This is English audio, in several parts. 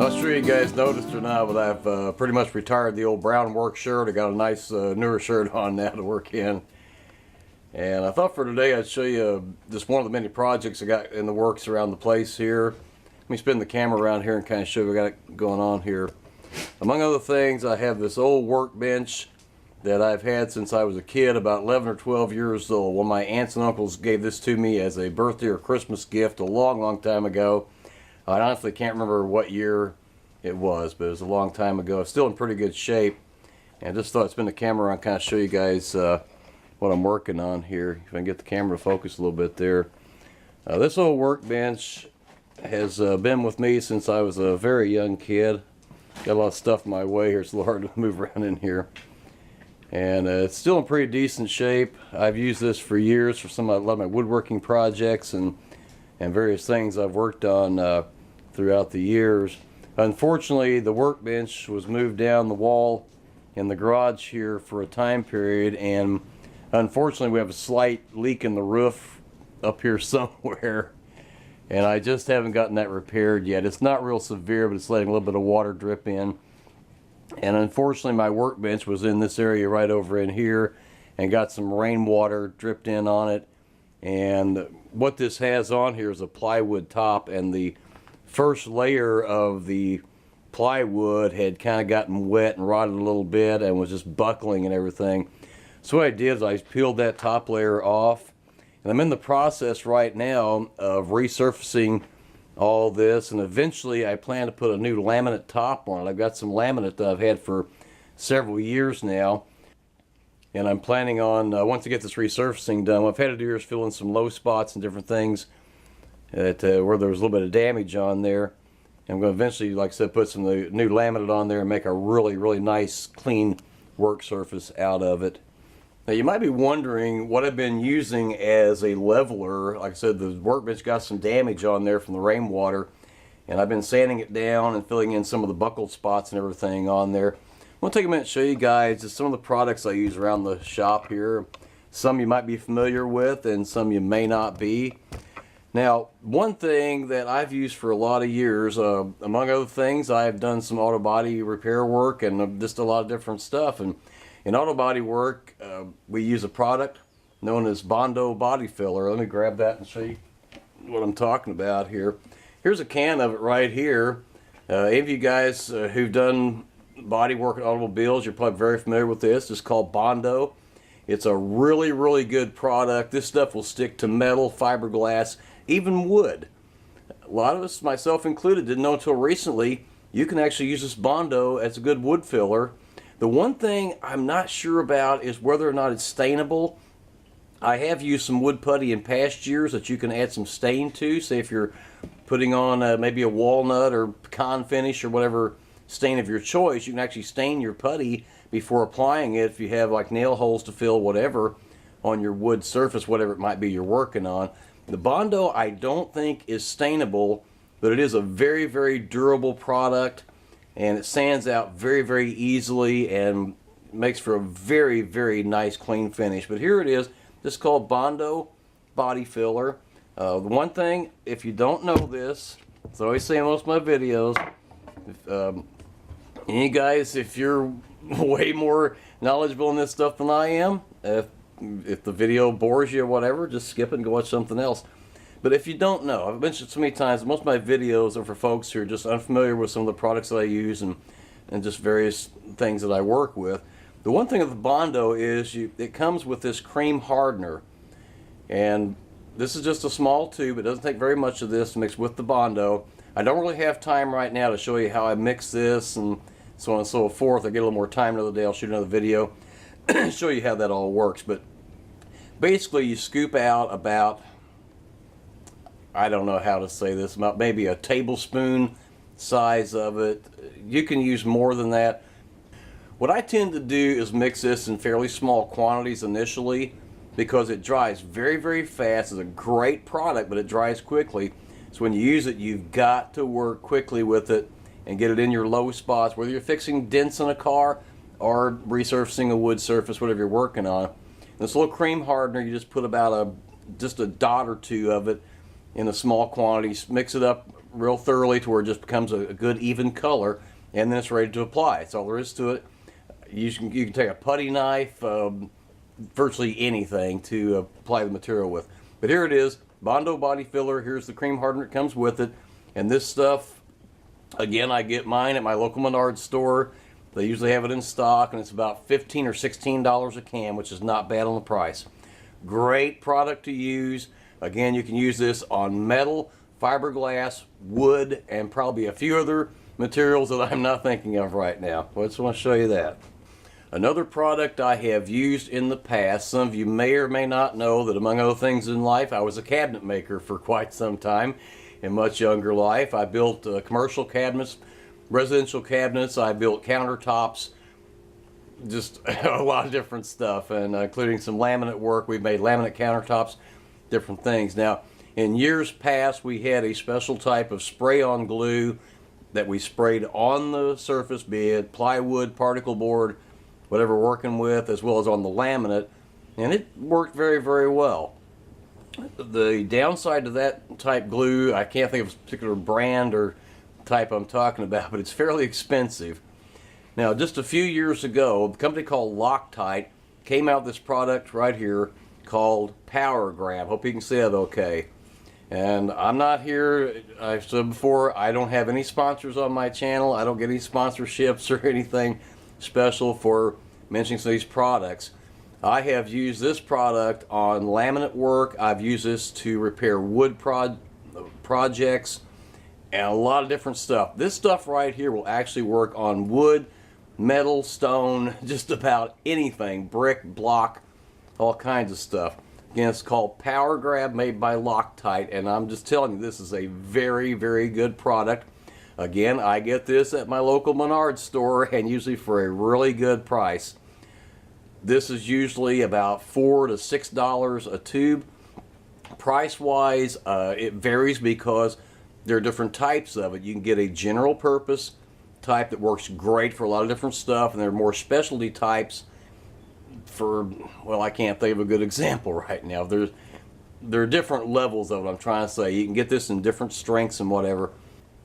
Not sure you guys noticed or not, but I've pretty much retired the old brown work shirt. I got a nice newer shirt on now to work in. And I thought for today I'd show you just one of the many projects I got in the works around the place here. Let me spin the camera around here and kind of show you what I got going on here. Among other things, I have this old workbench that I've had since I was a kid, about 11 or 12 years old. One of my aunts and uncles gave this to me as a birthday or Christmas gift a long time ago. I honestly can't remember what year it was, but it was a long time ago. It's still in pretty good shape. And I just thought I'd spin the camera around and kind of show you guys what I'm working on here. If I can get the camera to focus a little bit there. This old workbench has been with me since I was a very young kid. Got a lot of stuff in my way here. It's a little hard to move around in here. And it's still in pretty decent shape. I've used this for years for a lot of my woodworking projects and various things I've worked on throughout the years. Unfortunately, the workbench was moved down the wall in the garage here for a time period, and unfortunately we have a slight leak in the roof up here somewhere, and I just haven't gotten that repaired yet. It's not real severe, but it's letting a little bit of water drip in. And unfortunately my workbench was in this area right over in here and got some rainwater dripped in on it. And what this has on here is a plywood top, and the first layer of the plywood had kind of gotten wet and rotted a little bit and was just buckling and everything. So what I did is I peeled that top layer off, and I'm in the process right now of resurfacing all this, and eventually I plan to put a new laminate top on it. I've got some laminate that I've had for several years now, and I'm planning on, once I get this resurfacing done, what I've had to do is fill in some low spots and different things that, where there was a little bit of damage on there. And I'm going to eventually, like I said, put some new laminate on there and make a really nice clean work surface out of it. Now you might be wondering what I've been using as a leveler. Like I said, the workbench got some damage on there from the rainwater, and I've been sanding it down and filling in some of the buckled spots and everything on there. I want to take a minute to show you guys just some of the products I use around the shop here. Some you might be familiar with and some you may not be. Now, one thing that I've used for a lot of years, among other things, I've done some auto body repair work and just a lot of different stuff. And in auto body work, we use a product known as Bondo body filler. Let me grab that and show you what I'm talking about here. Here's a can of it right here. Any of you guys who've done body work in automobiles, you're probably very familiar with this. It's called Bondo. It's a really good product. This stuff will stick to metal, fiberglass, even wood. A lot of us, myself included, didn't know until recently you can actually use this Bondo as a good wood filler. The one thing I'm not sure about is whether or not it's stainable. I have used some wood putty in past years that you can add some stain to. Say if you're putting on maybe a walnut or pecan finish or whatever stain of your choice, you can actually stain your putty before applying it if you have like nail holes to fill, whatever, on your wood surface, whatever it might be you're working on. The Bondo I don't think is stainable, but it is a very durable product, and it sands out very easily and makes for a very nice clean finish. But here it is. This is called Bondo body filler. The one thing, if you don't know this, as I always say in most of my videos, you guys, if you're way more knowledgeable in this stuff than I am, if the video bores you or whatever, just skip it and go watch something else. But if you don't know, I've mentioned so many times, most of my videos are for folks who are just unfamiliar with some of the products that I use and just various things that I work with. The one thing of the Bondo is it comes with this cream hardener. And this is just a small tube. It doesn't take very much of this to mix with the Bondo. I don't really have time right now to show you how I mix this and so on and so forth. I get a little more time another day. I'll shoot another video show you how that all works. But basically you scoop out about, I don't know how to say this, about maybe a tablespoon size of it. You can use more than that. What I tend to do is mix this in fairly small quantities initially because it dries very fast. It's a great product, but it dries quickly. So when you use it, you've got to work quickly with it and get it in your low spots, whether you're fixing dents in a car or resurfacing a wood surface, whatever you're working on. This little cream hardener, you just put about just a dot or two of it in a small quantity, mix it up real thoroughly to where it just becomes a good even color, and then it's ready to apply. That's all there is to it. You can take a putty knife, virtually anything to apply the material with. But here it is, Bondo body filler. Here's the cream hardener that comes with it. And this stuff, again, I get mine at my local Menards store. They usually have it in stock, and it's about $15 or $16 a can, which is not bad on the price. Great product to use. Again, you can use this on metal, fiberglass, wood, and probably a few other materials that I'm not thinking of right now. I just want to show you that. Another product I have used in the past, some of you may or may not know that among other things in life, I was a cabinet maker for quite some time in much younger life. I built commercial cabinets, residential cabinets, I built countertops, just a lot of different stuff, and including some laminate work. We've made laminate countertops, different things. Now, in years past, we had a special type of spray-on glue that we sprayed on the surface, be it plywood, particle board, whatever we're working with, as well as on the laminate, and it worked very, very well. The downside to that type glue, I can't think of a particular brand or type I'm talking about, but it's fairly expensive. Now, just a few years ago, a company called Loctite came out with this product right here called Power Grab. Hope you can see it okay. And I'm not here, I've said before, I don't have any sponsors on my channel. I don't get any sponsorships or anything special for mentioning some of these products. I have used this product on laminate work. I've used this to repair wood projects and a lot of different stuff. This stuff right here will actually work on wood, metal, stone, just about anything, brick, block, all kinds of stuff. Again, it's called Power Grab, made by Loctite, and I'm just telling you, this is a very, very good product. Again, I get this at my local Menards store, and usually for a really good price. This is usually about $4 to $6 a tube. Price-wise, it varies because there are different types of it. You can get a general purpose type that works great for a lot of different stuff, and there are more specialty types for, well, I can't think of a good example right now. There are different levels of it, I'm trying to say. You can get this in different strengths and whatever.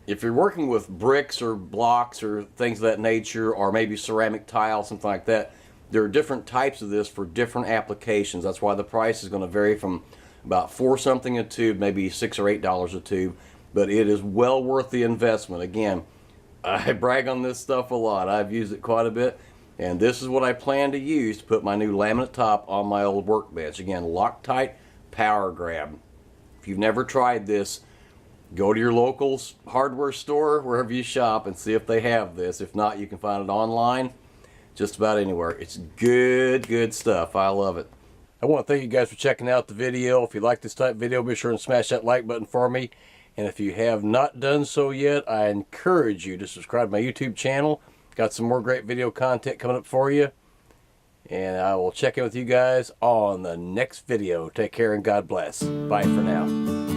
If you're working with bricks or blocks or things of that nature, or maybe ceramic tile, something like that, there are different types of this for different applications. That's why the price is going to vary from about $4 something a tube, maybe $6 or $8 a tube, but it is well worth the investment. Again, I brag on this stuff a lot. I've used it quite a bit, and this is what I plan to use to put my new laminate top on my old workbench. Again, Loctite Power Grab. If you've never tried this, go to your local hardware store, wherever you shop, and see if they have this. If not, you can find it online, just about anywhere. It's good, good stuff. I love it. I want to thank you guys for checking out the video. If you like this type of video, be sure and smash that like button for me. And if you have not done so yet, I encourage you to subscribe to my YouTube channel. Got some more great video content coming up for you. And I will check in with you guys on the next video. Take care and God bless. Bye for now.